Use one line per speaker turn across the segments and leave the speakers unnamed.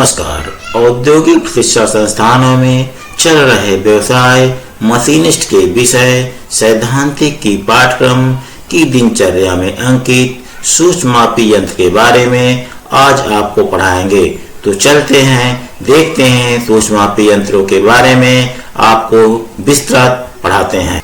नमस्कार। औद्योगिक शिक्षा संस्थानों में चल रहे व्यवसाय मशीनिस्ट के विषय सैद्धांतिक की पाठ्यक्रम की दिनचर्या में अंकित सूक्ष्ममापी यंत्र के बारे में आज आपको पढ़ाएंगे। तो चलते हैं, देखते हैं सूक्ष्ममापी यंत्रों के बारे में आपको विस्तृत पढ़ाते हैं।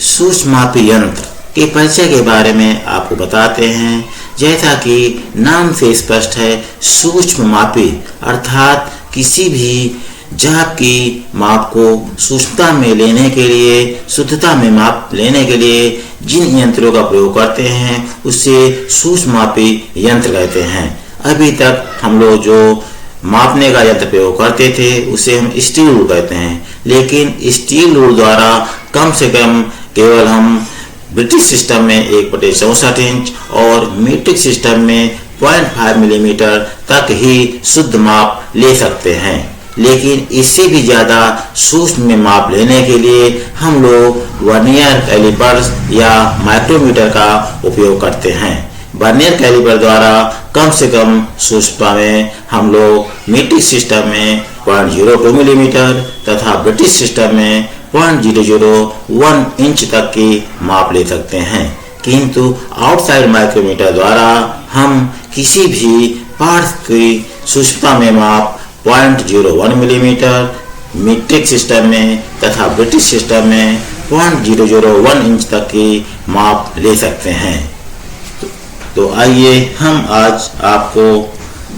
सूक्ष्ममापी यंत्र के परिचय के बारे में आपको बताते हैं। जैसा कि नाम से स्पष्ट है, सूक्ष्ममापी अर्थात किसी भी जाप की माप को सूक्ष्मता में लेने के लिए, शुद्धता में माप लेने के लिए जिन यंत्रों का प्रयोग करते हैं उसे सूक्ष्ममापी यंत्र कहते हैं। अभी तक हम लोग जो मापने का यंत्र प्रयोग करते थे उसे हम स्टील रूल कहते हैं, लेकिन स्टील रूल द्वारा कम से कम केवल हम ब्रिटिश सिस्टम में 1/64 इंच और मीट्रिक सिस्टम में 0.5 मिलीमीटर तक ही शुद्ध माप ले सकते हैं। लेकिन इससे भी ज़्यादा सूक्ष्म में माप लेने के लिए हम लोग वर्नियर कैलिपर्स या माइक्रोमीटर का उपयोग करते हैं। वर्नियर कैलिपर द्वारा कम से कम सूक्ष्मता में हम लोग मीट्रिक सिस्टम में 0.02 मिलीमीटर तथा ब्रिटिश सिस्टम में 0.001 इंच तक की माप ले सकते हैं। किंतु आउटसाइड माइक्रोमीटर द्वारा हम किसी भी पार्ट की सूक्ष्मता में माप 0.01 मिलीमीटर, मीट्रिक सिस्टम में तथा ब्रिटिश सिस्टम में 0.001 इंच तक की माप ले सकते हैं। तो आइए हम आज आपको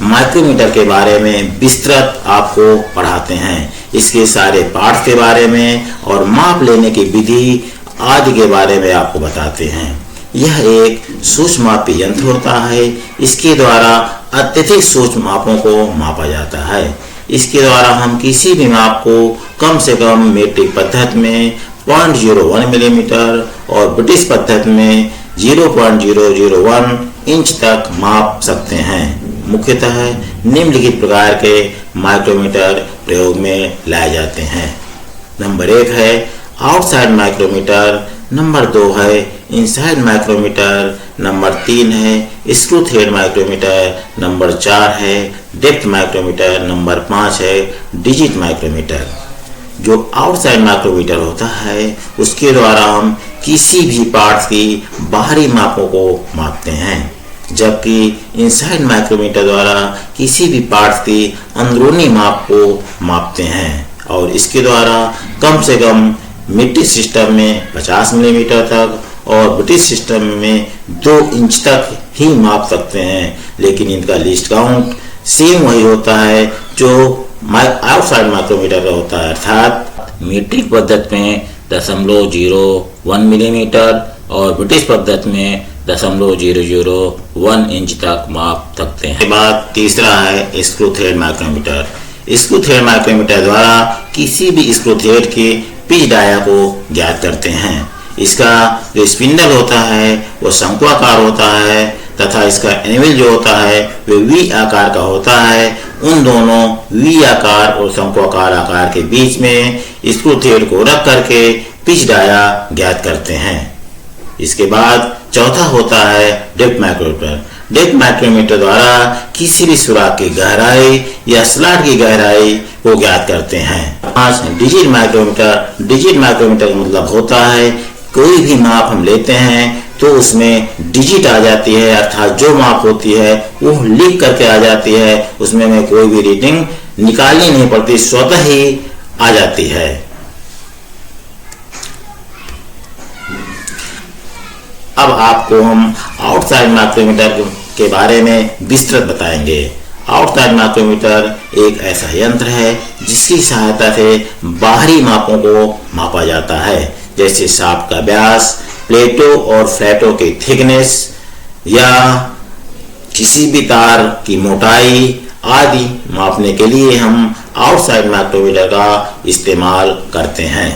माइक्रोमीटर के बारे में विस्तृत आपको पढ़ाते हैं। इसके सारे पार्ट के बारे में और माप लेने की विधि आदि के बारे में आपको बताते हैं। यह एक सूक्ष्ममापी यंत्र होता है। इसके द्वारा अत्यधिक सूक्ष्म मापों को मापा जाता है। इसके द्वारा हम किसी भी माप को कम से कम मीट्रिक पद्धति में 0.01 मिलीमीटर और ब्रिटिश पद्धति में 0.001 इंच तक माप सकते हैं। मुख्यतः निम्नलिखित प्रकार के माइक्रोमीटर प्रयोग में लाए जाते हैं। नंबर 1 है आउटसाइड माइक्रोमीटर, नंबर 2 है इनसाइड माइक्रोमीटर, नंबर 3 है स्क्रू थ्रेड माइक्रोमीटर, नंबर 4 है डेप्थ माइक्रोमीटर, नंबर 5 है डिजिट माइक्रोमीटर। जो आउटसाइड माइक्रोमीटर होता है उसके द्वारा हम किसी भी पार्ट्स की बाहरी मापों को मापते हैं, जबकि इनसाइड माइक्रोमीटर द्वारा किसी भी पार्ट्स की अंदरूनी माप को मापते हैं और इसके द्वारा कम से कम मीट्रिक सिस्टम में 50 मिलीमीटर तक और ब्रिटिश सिस्टम में 2 इंच तक ही माप सकते हैं। लेकिन इनका लीस्ट काउंट सेम वही होता है जो आउटसाइड माइक्रोमीटर का होता है, अर्थात मीट्रिक पद्धति में 0.01 मिलीमीटर और ब्रिटिश पद्धति में 0.001 इंच तक माप सकते हैं। बाद तीसरा है screw thread micrometer. Screw thread micrometer द्वारा किसी भी स्क्रू थ्रेड के पिच डाया को ज्ञात करते हैं। इसका जो स्पिंडल होता है वो शंक्वाकार होता है तथा इसका एनिमल जो होता है वो वी आकार का होता है। उन दोनों वी आकार और शंक्वाकार आकार के बीच में स्क्रू थ्रेड को रख करके पिच डाया ज्ञात करते हैं। इसके बाद चौथा होता है डेप्थ माइक्रोमीटर। डेप्थ माइक्रोमीटर द्वारा किसी भी सुराख की गहराई या स्लॉट की गहराई को ज्ञात करते हैं। 5 डिजिट माइक्रोमीटर। डिजिट माइक्रोमीटर का मतलब होता है कोई भी माप हम लेते हैं तो उसमें डिजिट आ जाती है, अर्थात जो माप होती है वो लिख करके आ जाती है, उसमें हमें कोई भी रीडिंग निकालनी नहीं पड़ती, स्वतः ही आ जाती है। अब आपको हम आउटसाइड माइक्रोमीटर के बारे में विस्तृत बताएंगे। आउटसाइड माइक्रोमीटर एक ऐसा यंत्र है जिसकी सहायता से बाहरी मापों को मापा जाता है, जैसे शाफ्ट का व्यास, प्लेटों और फ्लैटों की थिकनेस या किसी भी तार की मोटाई आदि मापने के लिए हम आउटसाइड माइक्रोमीटर का इस्तेमाल करते हैं।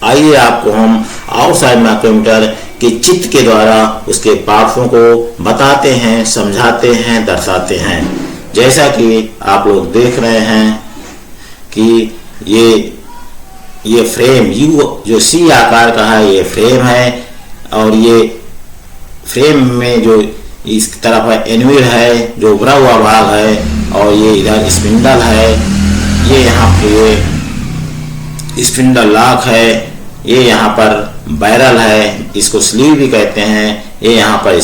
आइए आपको हम आउटसाइड माइक्रोमीटर के चित्र के द्वारा उसके पार्ट्सों को बताते हैं, समझाते हैं, दर्शाते हैं। जैसा कि आप लोग देख रहे हैं कि ये फ्रेम यू जो सी आकार का है, ये फ्रेम है और ये फ्रेम में जो इस तरफ है एनविल है जो उभरा हुआ भाग है, और ये इधर स्पिंडल है, ये यहाँ पे स्पिंडल लॉक है, ये यहाँ पर बैरल है, इसको स्लीव भी कहते हैं, ये यहाँ पर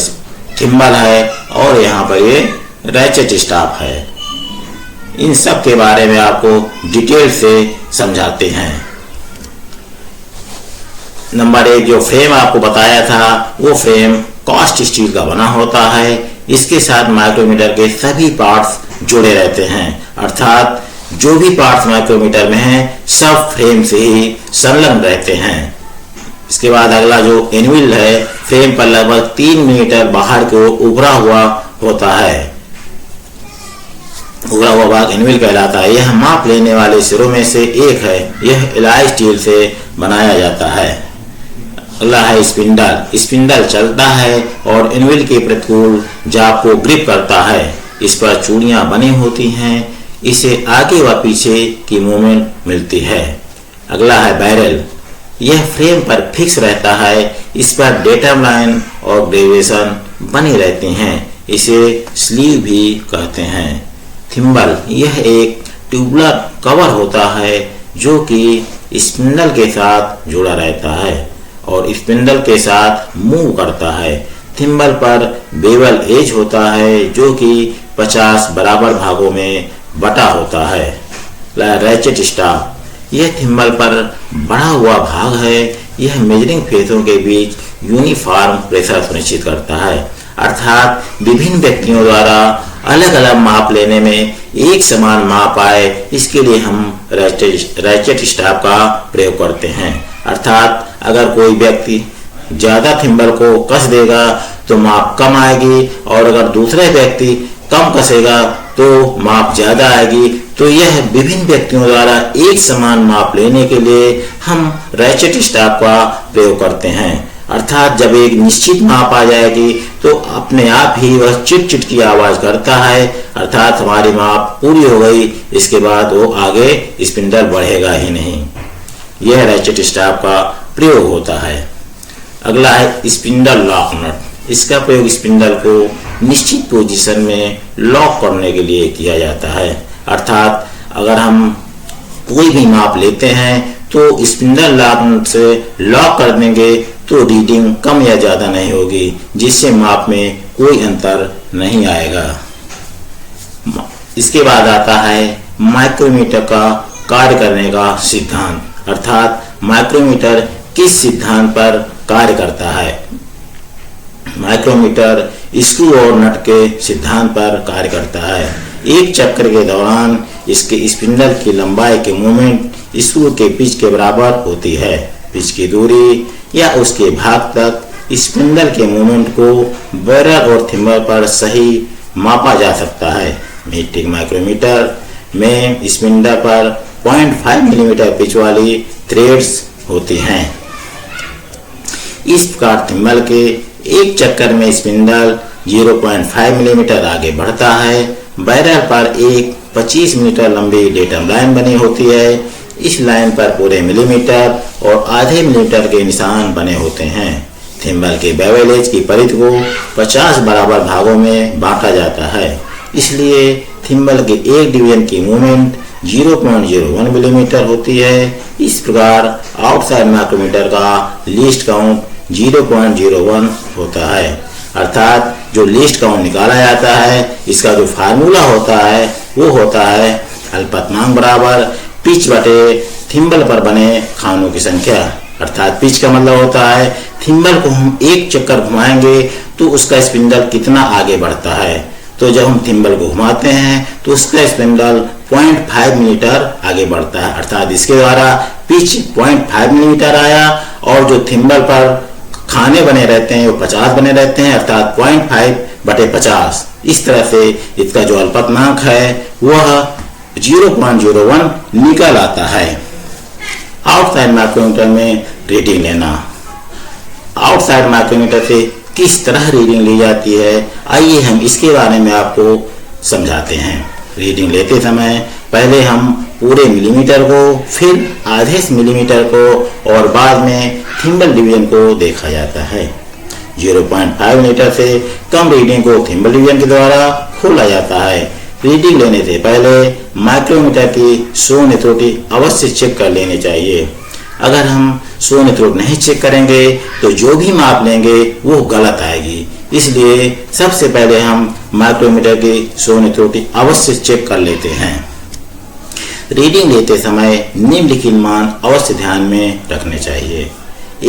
थिम्बल है, और यहाँ पर ये रैचेट स्टाफ है। इन सब के बारे में आपको डिटेल से समझाते हैं। नंबर 1, जो फ्रेम आपको बताया था वो फ्रेम कास्ट स्टील का बना होता है। इसके साथ माइक्रोमीटर के सभी पार्ट्स जुड़े रहते हैं, अर्थात जो भी पार्ट्स माइक्रोमीटर में हैं सब फ्रेम से ही संलग्न रहते हैं। इसके बाद अगला जो एनविल है, फ्रेम पर लगभग 3 मीटर बाहर को उभरा हुआ होता है। उभरा हुआ भाग एनविल कहलाता है। यह माप लेने वाले सिरों में से एक है। यह एलॉय स्टील से बनाया जाता है। अगला है स्पिंडल। स्पिंडल चलता है और एनविल के प्रतिकूल जाप को ग्रिप करता है। इस पर चूड़ियां बनी होती हैं। इसे आगे व पीछे की मूवमेंट मिलती है। अगला है बैरल। यह फ्रेम पर फिक्स रहता है। इस पर डेटम लाइन और ग्रेवेशन बनी रहती हैं। इसे स्लीव भी कहते हैं। थिम्बल, यह एक ट्यूबुलर कवर होता है जो कि स्पिंडल के साथ जुड़ा रहता है और स्पिंडल के साथ मूव करता है। थिम्बल पर बेवल एज होता है जो कि 50 बराबर भागों में बटा होता है। रैचेट स्टाफ, यह थिम्बल पर बढ़ा हुआ भाग है। यह मेजरिंग फेसों के बीच यूनिफॉर्म प्रेशर सुनिश्चित करता है, अर्थात विभिन्न व्यक्तियों द्वारा अलग अलग माप लेने में एक समान माप आए, इसके लिए हम रैचेट स्टाफ का प्रयोग करते हैं। अर्थात अगर कोई व्यक्ति ज्यादा थिम्बल को कस देगा तो माप कम आएगी, और अगर दूसरा व्यक्ति कम कसेगा तो माप ज्यादा आएगी। तो यह विभिन्न व्यक्तियों द्वारा एक समान माप लेने के लिए हम रैचेट स्टाफ का प्रयोग करते हैं। अर्थात जब एक निश्चित माप आ जाएगी तो अपने आप ही वह चिट चिट की आवाज करता है, अर्थात हमारी माप पूरी हो गई। इसके बाद वो आगे स्पिंडल बढ़ेगा ही नहीं। यह रैचेट स्टाफ का प्रयोग होता है। अगला है स्पिंडल लॉक नट। इसका प्रयोग स्पिंडल को निश्चित पोजीशन में लॉक करने के लिए किया जाता है। अर्थात अगर हम कोई भी माप लेते हैं तो स्पिंडल लॉक नट से लॉक कर देंगे तो रीडिंग कम या ज्यादा नहीं होगी, जिससे माप में कोई अंतर नहीं आएगा। इसके बाद आता है माइक्रोमीटर का कार्य करने का सिद्धांत, अर्थात माइक्रोमीटर किस सिद्धांत पर कार्य करता है। माइक्रोमीटर स्क्रू और नट के सिद्धांत पर कार्य करता है। एक चक्र के दौरान इसके स्पिंडल की लंबाई के मूवमेंट स्क्रू के पिच के बराबर होती है। पिच की दूरी या उसके भाग तक स्पिंडल के मूवमेंट को बैरल और थिम्बल पर सही मापा जा सकता है। मीट्रिक माइक्रोमीटर में स्पिंडल पर 0.5 मिलीमीटर पिच वाली थ्रेड्स होती हैं। इस प्रकार थिम्बल के एक चक्कर में स्पिंडल 0.5 मिलीमीटर आगे बढ़ता है। बैरल पर एक 25 मीटर लंबी डेटम लाइन बनी होती है। इस लाइन पर पूरे मिलीमीटर और आधे मिलीमीटर के निशान बने होते हैं। थिम्बल के बेवल एज की परिधि को 50 बराबर भागों में बांटा जाता है। इसलिए थिम्बल के एक डिवीजन की मूवमेंट 0.01 मिलीमीटर होती है। इस प्रकार आउटसाइड माइक्रोमीटर का लीस्ट काउंट 0.01 होता है। अर्थात जो लीस्ट काउंट निकाला जाता है, इसका जो फार्मूला होता है वो होता है अल्पतमांक बराबर पिच बटे थिम्बल पर बने खानों की संख्या। अर्थात पिच का मतलब होता है थिम्बल को हम एक चक्कर घुमाएंगे तो उसका स्पिंडल कितना आगे बढ़ता है। तो जब हम थिम्बल को घुमाते हैं तो उसका स्पिंडल 0.5 मिलीमीटर आगे बढ़ता है। अर्थात इसके द्वारा पिच 0.5 मिलीमीटर आया और जो थिम्बल पर खाने बने रहते हैं वो 50 बने रहते हैं, अर्थात 0.5 बटे 50। इस तरह से इसका जो अल्पतमांक है वह 0.01 निकल आता है। आउटसाइड माइक्रोमीटर में रीडिंग लेना। आउटसाइड माइक्रोमीटर से किस तरह रीडिंग ली जाती है, आइए हम इसके बारे में आपको समझाते हैं। रीडिंग लेते समय पहले हम पूरे मिलीमीटर को, फिर आधे मिलीमीटर को और बाद में थिम्बल डिवीजन को देखा जाता है। 0.5 मिलीमीटर से कम रीडिंग को थिम्बल डिवीजन के द्वारा खोला जाता है। रीडिंग लेने से पहले माइक्रोमीटर की शून्य त्रुटि अवश्य चेक कर लेनी चाहिए। अगर हम शून्य त्रुटि नहीं चेक करेंगे तो जो भी माप लेंगे वो गलत आएगी। इसलिए सबसे पहले हम माइक्रोमीटर की शून्य त्रुटि अवश्य चेक कर लेते हैं। रीडिंग लेते समय निम्नलिखित मान अवश्य ध्यान में रखने चाहिए।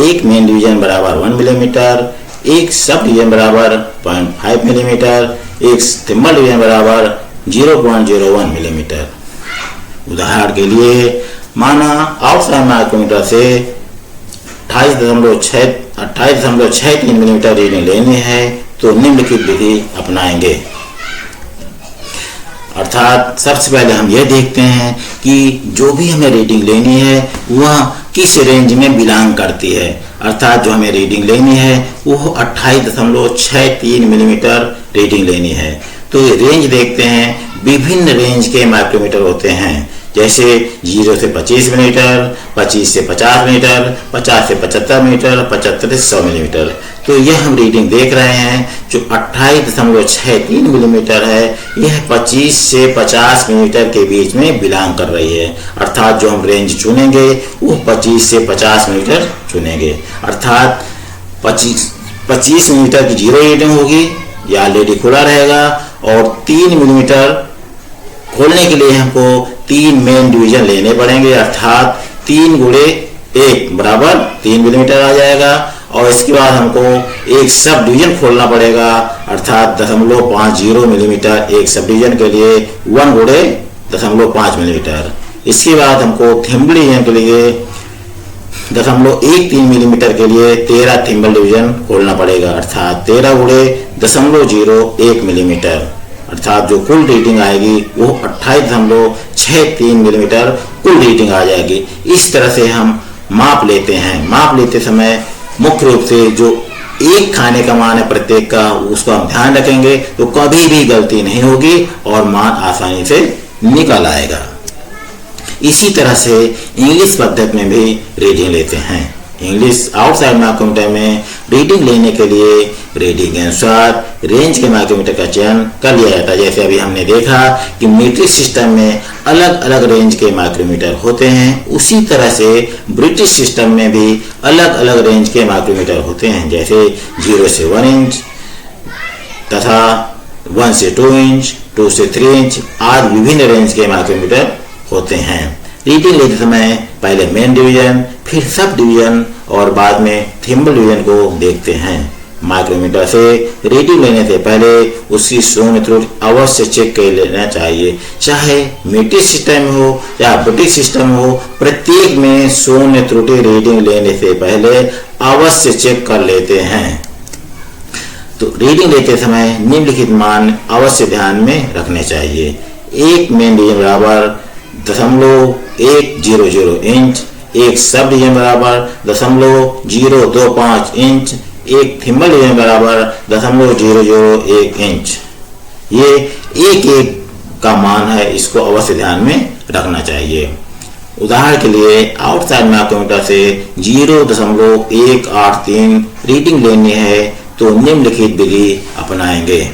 एक मेन डिवीजन बराबर 1 मिलीमीटर, एक सब डिवीजन बराबर 0.5 मिलीमीटर, एक थिम्बल डिवीजन बराबर 0.01 मिलीमीटर। उदाहरण के लिए माना आउटसाइड माइक्रोमीटर से 28.63 मिलीमीटर रीडिंग लेनी है तो निम्नलिखित विधि अपनाएंगे। अर्थात सबसे पहले हम यह देखते हैं कि जो भी हमें रीडिंग लेनी है वह किस रेंज में बिलोंग करती है। अर्थात जो हमें रीडिंग लेनी है वो 28.63 मिलीमीटर रीडिंग लेनी है। तो ये रेंज देखते हैं, विभिन्न रेंज के माइक्रोमीटर होते हैं, जैसे 0 से 25 मिलीमीटर, 25 से 50 मिलीमीटर, 50 से 75 मिलीमीटर, 75 से 100 मिलीमीटर। तो यह हम रीडिंग देख रहे हैं जो 28.63 मिलीमीटर है, यह 25 से 50 मिलीमीटर के बीच में बिलोंग कर रही है। अर्थात जो हम रेंज चुनेंगे वो 25 से 50 मिलीमीटर चुनेंगे। अर्थात 25 मिलीमीटर की 0 रीडिंग होगी या ऑलरेडी खुला रहेगा, और 3 मिलीमीटर खोलने के लिए हमको 3 मेन डिवीजन लेने पड़ेंगे। अर्थात 3 गुणे 1 बराबर 3 मिलीमीटर आ जाएगा, और इसके बाद हमको एक सब डिवीजन खोलना पड़ेगा। अर्थात 0.50 मिलीमीटर एक सब डिवीजन के लिए 1 गुणे 0.5 मिलीमीटर। इसके बाद हमको थिम्बल डिवीजन के लिए 0.13 मिलीमीटर के लिए 13 थिम्बल डिवीजन खोलना पड़ेगा। अर्थात 13 गुणे 0.01 मिलीमीटर। अर्थात जो कुल रीडिंग आएगी वो 28.63 मिलीमीटर कुल रीडिंग आ जाएगी। इस तरह से हम माप लेते हैं। माप लेते समय मुख्य रूप से जो एक खाने का मान है प्रत्येक का, उसको हम ध्यान रखेंगे तो कभी भी गलती नहीं होगी और मान आसानी से निकल आएगा। इसी तरह से इंग्लिश पद्धति में भी रीडिंग लेते हैं। इंग्लिश आउटसाइड माइक्रोमीटर में रीडिंग लेने के लिए रीडिंग के अनुसार रेंज के माइक्रोमीटर का चयन कर लिया जाता है। जैसे अभी हमने देखा कि मीट्रिक सिस्टम में अलग अलग रेंज के माइक्रोमीटर होते हैं, उसी तरह से ब्रिटिश सिस्टम में भी अलग अलग रेंज के माइक्रोमीटर होते हैं। जैसे 0 से 1 इंच तथा 1 से 2 इंच, 2 से 3 इंच आदि विभिन्न रेंज के माइक्रोमीटर होते हैं। रीडिंग लेते समय पहले मेन डिवीजन, फिर सब डिवीजन और बाद में थिम्बल डिवीजन को देखते हैं। माइक्रोमीटर से रीडिंग लेने से पहले उसकी शून्य त्रुटि अवश्य चेक कर लेना चाहिए। चाहे मीट्रिक सिस्टम हो या ब्रिटिश सिस्टम हो, प्रत्येक में शून्य त्रुटि रीडिंग लेने से पहले अवश्य चेक कर लेते हैं। तो रीडिंग लेते समय निम्नलिखित मान अवश्य ध्यान में रखने चाहिए। एक मेन डिवीजन बराबर 0.100 इंच, एक सब डिवीजन बराबर 0.025 इंच, एक थिम्बल डिवीजन बराबर 0.001 इंच। ये एक एक का मान है, इसको अवश्य ध्यान में रखना चाहिए। उदाहरण के लिए आउटसाइड माइक्रोमीटर से 0.183 रीडिंग लेनी है तो निम्नलिखित विधि अपनाएंगे।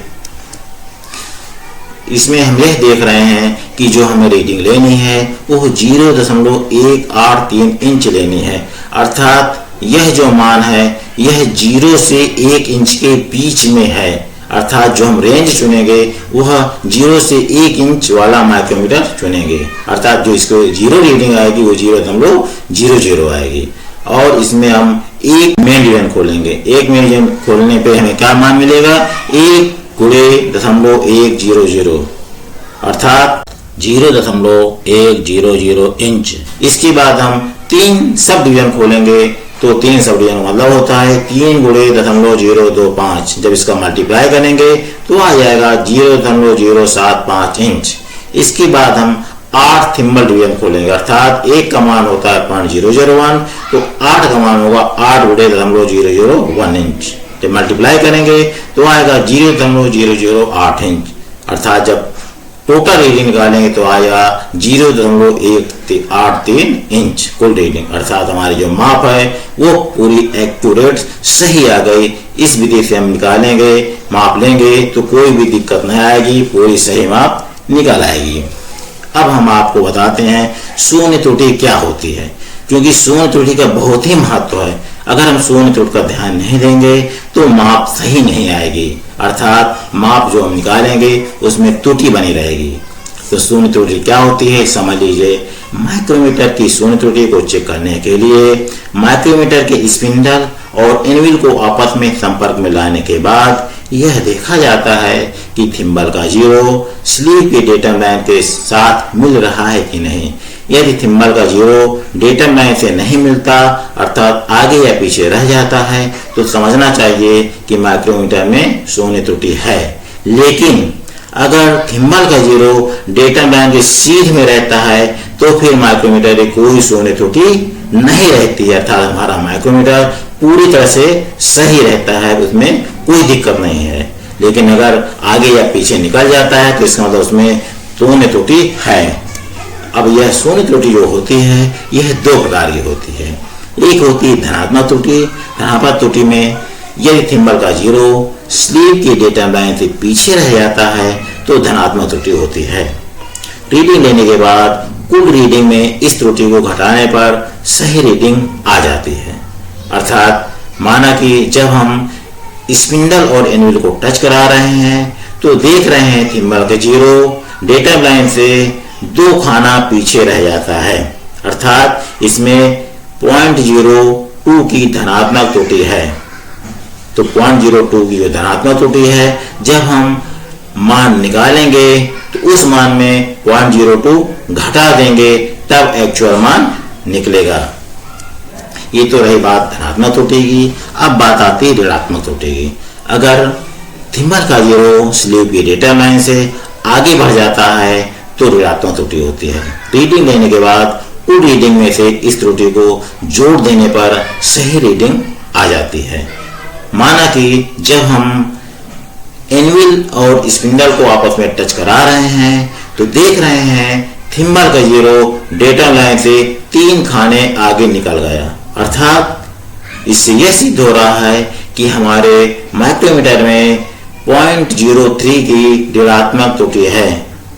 इसमें हम यह देख रहे हैं कि जो हमें रीडिंग लेनी है वो 0.183 इंच लेनी है। अर्थात यह जो मान है यह 0 से 1 इंच के बीच में है। अर्थात जो हम रेंज चुनेंगे वह 0 से 1 इंच वाला माइक्रोमीटर चुनेंगे। अर्थात जो इसको 0 रीडिंग आएगी वो 0.00 आएगी। और इसमें हम एक मेन डिवीजन खोलेंगे। एक मेन डिवीजन खोलने पे हमें क्या मान मिलेगा? 1 गुणे 0.100 अर्थात 0.100 इंच। इसके बाद हम 3 सब डिवीजन खोलेंगे तो 3 सब डिवीजन मतलब होता है 3 गुणे 0.025। जब इसका मल्टीप्लाई करेंगे तो आ जाएगा 0.075 इंच। इसके बाद हम 8 थिम्बल डिवीजन खोलेंगे। अर्थात एक का मान होता है 0.001 तो 8 का मान होगा 8 गुणे 0.001 इंच। जब मल्टीप्लाई करेंगे तो आएगा 0.008 इंच। अर्थात जब टोटल रीडिंग निकालेंगे तो आएगा 0.183 इंच कुल रीडिंग। अर्थात हमारी जो माप है वो पूरी एक्यूरेट सही आ गई। इस विधि से हम निकालेंगे, माप लेंगे तो कोई भी दिक्कत नहीं आएगी, पूरी सही माप निकल आएगी। अब हम आपको बताते हैं शून्य त्रुटि क्या होती है, क्योंकि शून्य त्रुटि का बहुत ही महत्व है। अगर हम शून्य त्रुटि का ध्यान नहीं देंगे तो माप सही नहीं आएगी, अर्थात माप जो हम निकालेंगे उसमें त्रुटि बनी रहेगी। तो शून्य त्रुटि क्या होती है समझ लीजिए। माइक्रोमीटर की शून्य त्रुटि को चेक करने के लिए माइक्रोमीटर के स्पिंडल और एनविल को आपस में संपर्क में लाने के बाद यह देखा जाता है कि थिम्बल का जीरो स्लीव के डेटम लाइन के साथ मिल रहा है कि नहीं। यदि थिम्बल का जीरो डेटम लाइन से नहीं मिलता, अर्थात आगे या पीछे रह जाता है, तो समझना चाहिए कि माइक्रोमीटर में शून्य त्रुटि है। लेकिन अगर थिम्बल का जीरो डेटम लाइन के सीध में रहता है तो फिर माइक्रोमीटर की कोई शून्य त्रुटि नहीं रहती, अर्थात हमारा माइक्रोमीटर पूरी तरह से सही रहता है, उसमें कोई दिक्कत नहीं है। लेकिन अगर आगे या पीछे निकल जाता है तो इसका मतलब उसमें शून्य त्रुटि है। अब यह शून्य त्रुटि जो होती है यह दो प्रकार की होती है। एक होती है धनात्मक त्रुटि। धनात्मक त्रुटि में यदि थिम्बल का जीरो स्लीव की डेटम लाइन से पीछे रह जाता है तो धनात्मक त्रुटि होती है। रीडिंग लेने के बाद कुल रीडिंग में इस त्रुटि को घटाने पर सही रीडिंग आ जाती है। अर्थात माना कि जब हम स्पिंडल और एनविल को टच करा रहे हैं तो देख रहे हैं थिम्बल का जीरो डेटम लाइन से 2 खाना पीछे रह जाता है, अर्थात इसमें 0.02 की धनात्मक त्रुटि है। तो 0.02 की जो धनात्मक त्रुटि है, जब हम मान निकालेंगे तो उस मान में 0.02 घटा देंगे तब एक्चुअल मान निकलेगा। ये तो रही बात धनात्मक त्रुटि की। अब बात आती है ऋणात्मक त्रुटि की। अगर थिम्बल का जीरो स्लीव की डेटम लाइन से आगे बढ़ जाता है तो ऋणात्मक त्रुटि होती है। रीडिंग लेने के बाद कुल रीडिंग में से इस त्रुटि को जोड़ देने पर सही रीडिंग आ जाती है। माना कि जब हम एनविल और स्पिंडल को आपस में टच करा रहे हैं तो देख रहे हैं थिम्बल का जीरो डेटम लाइन से 3 खाने आगे निकल गया, अर्थात इससे यह सिद्ध हो रहा है कि हमारे माइक्रोमीटर में 0.03 की ऋणात्मक त्रुटि है।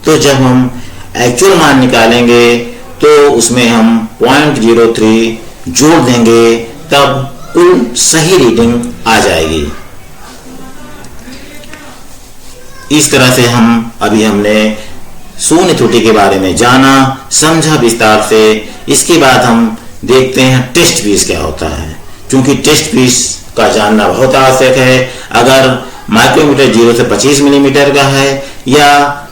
तो जब हम एक्चुअल मान निकालेंगे तो उसमें हम 0.03 जोड़ देंगे तब कुल सही रीडिंग आ जाएगी। इस तरह से हमने शून्य त्रुटि के बारे में जाना, समझा विस्तार से। इसके बाद हम देखते हैं टेस्ट पीस क्या होता है, क्योंकि टेस्ट पीस का जानना बहुत आवश्यक है। अगर माइक्रोमीटर 0 से 25 मिलीमीटर का है या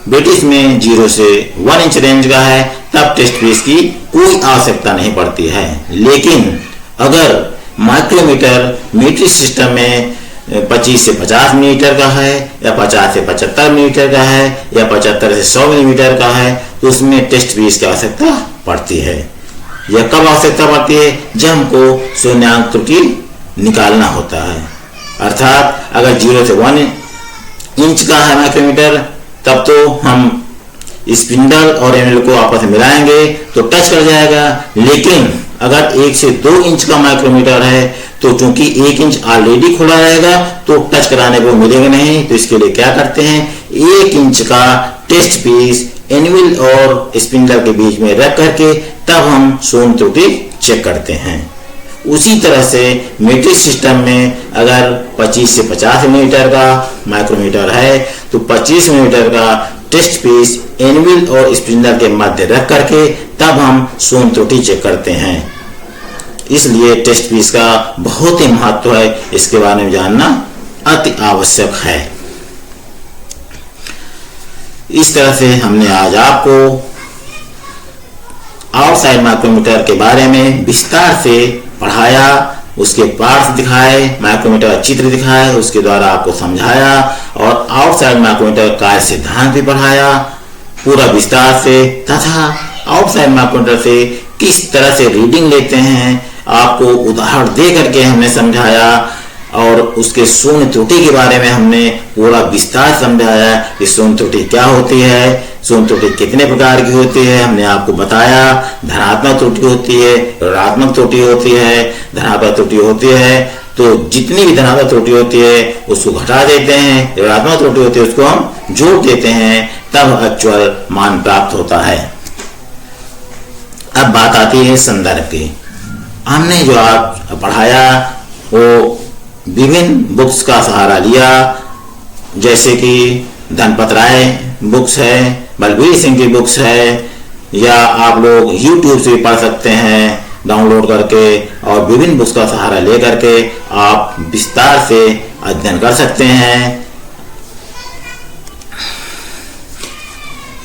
ब्रिटिश में 0 से 1 इंच रेंज का है तब टेस्ट पीस की कोई आवश्यकता नहीं पड़ती है। लेकिन अगर माइक्रोमीटर मीट्रिक सिस्टम में 25 से 50 मिलीमीटर का है या 50 से 75 मिलीमीटर का है या 75 से 100 मिलीमीटर का है तो उसमें टेस्ट पीस की आवश्यकता पड़ती है। यह कब आवश्यकता पड़ती है? जब हमको शून्यांक त्रुटि निकालना होता है। अर्थात अगर 0 से 1 इंच का है माइक्रोमीटर तब तो हम स्पिंडल और एनविल को आपस में मिलाएंगे तो टच कर जाएगा। लेकिन अगर 1 से 2 इंच का माइक्रोमीटर है तो चूंकि 1 इंच ऑलरेडी खुला रहेगा तो टच कराने को मिलेगा नहीं। तो इसके लिए क्या करते हैं, 1 इंच का टेस्ट पीस एनविल और स्पिंडल के बीच में रख करके तब हम शून्य त्रुटि चेक करते हैं। उसी तरह से मीट्रिक सिस्टम में अगर 25 से 50 मिलीमीटर का माइक्रोमीटर है तो 25 मिलीमीटर का टेस्ट पीस एनविल और स्पिंडल के मध्य रख करके तब हम शून्य त्रुटि चेक करते हैं। इसलिए टेस्ट पीस का बहुत ही महत्व है, इसके बारे में जानना अति आवश्यक है। इस तरह से हमने आज आपको आउटसाइड माइक्रोमीटर के बारे में विस्तार से पढ़ाया, उसके पार्ट्स दिखाए, माइक्रोमीटर का चित्र दिखाए, उसके द्वारा आपको समझाया और आउटसाइड माइक्रोमीटर कार्य सिद्धांत भी पढ़ाया पूरा विस्तार से, तथा आउटसाइड माइक्रोमीटर से किस तरह से रीडिंग लेते हैं आपको उदाहरण दे करके हमने समझाया और उसके शून्य त्रुटि के बारे में हमने पूरा विस्तार समझाया कि शून्य त्रुटि क्या होती है, शून्य त्रुटि कितने प्रकार की होती है हमने आपको बताया। धनात्मक त्रुटि होती है, ऋणात्मक त्रुटि होती है। धनात्मक त्रुटि होती है तो जितनी भी धनात्मक त्रुटि होती है उसको घटा देते हैं, ऋणात्मक त्रुटि होती है उसको हम जोड़ देते हैं, तब एक्चुअल मान प्राप्त होता है। अब बात आती है संदर्भ की। हमने जो आप पढ़ाया वो विभिन्न बुक्स का सहारा लिया, जैसे कि धनपत राय बुक्स है, बलबीर सिंह की बुक्स है, या आप लोग YouTube से भी पढ़ सकते हैं डाउनलोड करके, और विभिन्न बुक्स का सहारा ले करके आप विस्तार से अध्ययन कर सकते हैं।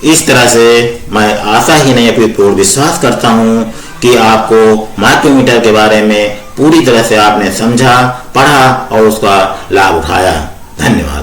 इस तरह से मैं आशा ही नहीं अपनी पूर्ण विश्वास करता हूं कि आपको माइक्रोमीटर के बारे में पूरी तरह से आपने समझा, पढ़ा और उसका लाभ उठाया। धन्यवाद।